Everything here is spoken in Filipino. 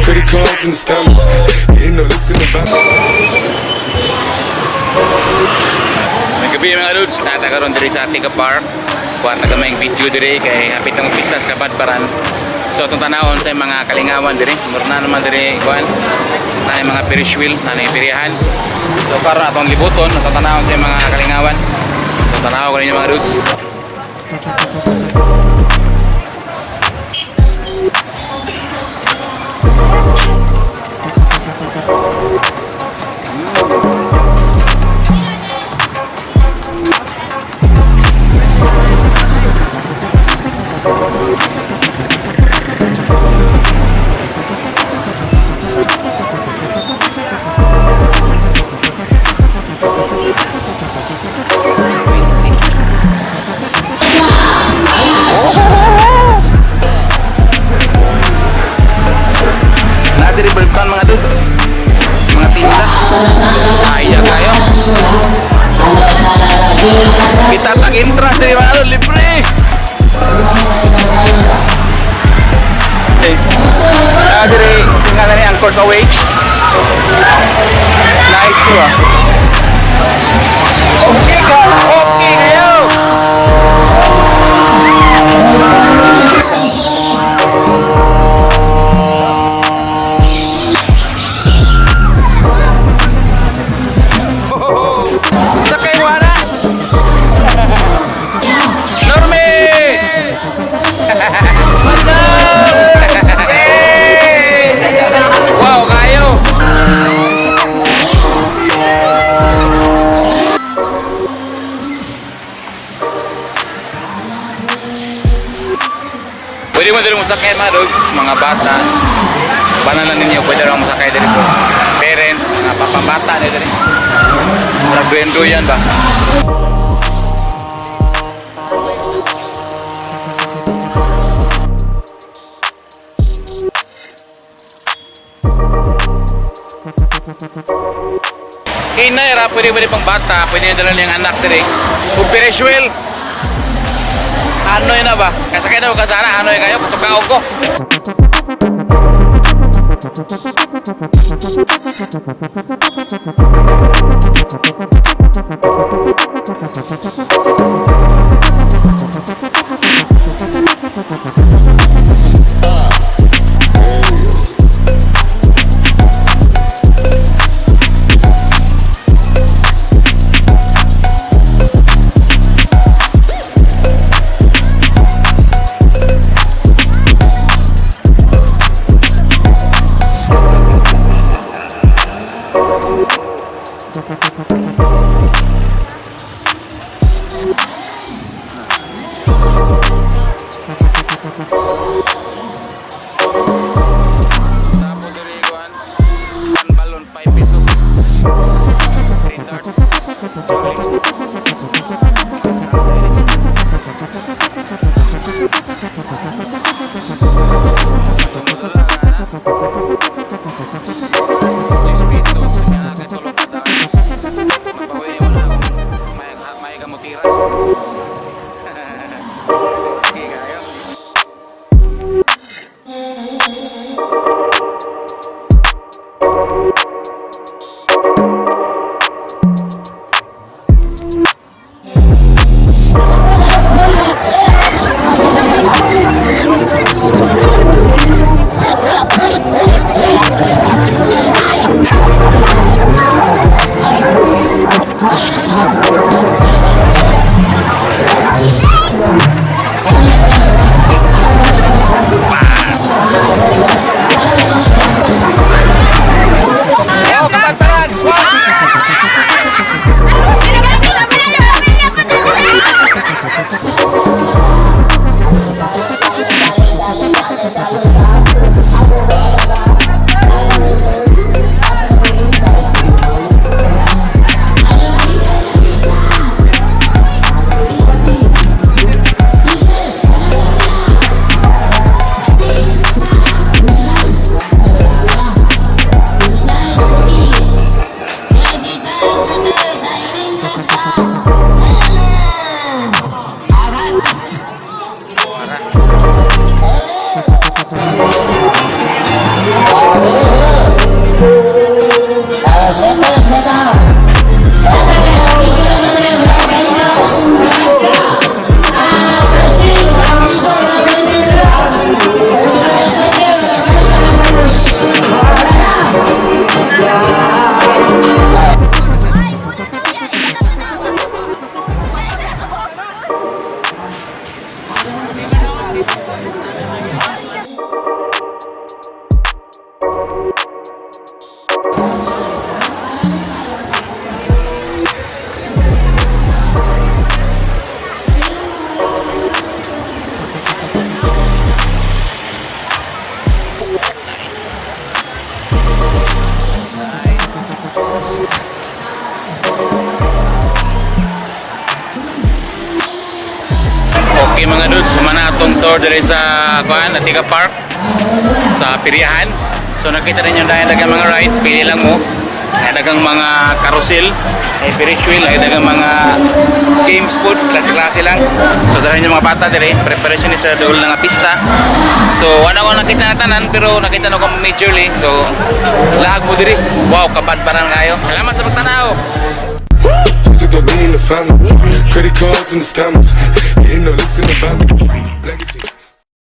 Credit cards and the scammers, hitting the licks in the back. Nagabi mga lods, natakaroon diri sa Atika Park. Kuha na kamay video diri kay hapit ng pistas kapad paran. So itong tanawon sa mga kalingawan diri. Murna naman diri kuan. Nanay mga Ferris wheel, nanay pirihan. So karon atong libuton, itong tanawon sa mga kalingawan. So tanaw ko ninyo mga lods. Mga dudes, mga tinda kaya kayo kita tak intras dari mana libre dari tinggal ini angkor away nice tuh oke guys oke ayo wow kayo pwede mo din musakay mga dogs, mga bata banalan ninyo, pwede rin musakay din ito parents, mga papabata nila rin nagduendo yan ba. Kinay ra pwede pang bata, pwede nyo dala yung anak diri. Kung Ferris wheel, ano yun na ba? Kasakay na ko kasana, ano yun kayo? Pasukaon ko. Balon 5 pesos. 3 darts. Okay mga dudes, sumana atong tour diri sa kuan Atika Park sa Piriahan. So nakita rin yung dagang mga rides, pili lang mo. Ay dagang mga carousel, ay Ferris wheel, ay dagang mga games food, klase-klase lang. So dahil yung mga bata diri, preparation is sa duol nga pista. So wala ko nakita na tanan pero nakita na ko majorly. So laag mo diri. Wow, kabadbaran kayo. Salamat sa pagtanaw. Took the lean in the family. Credit cards and the scammers. Hitting the licks in the bank. Legacy.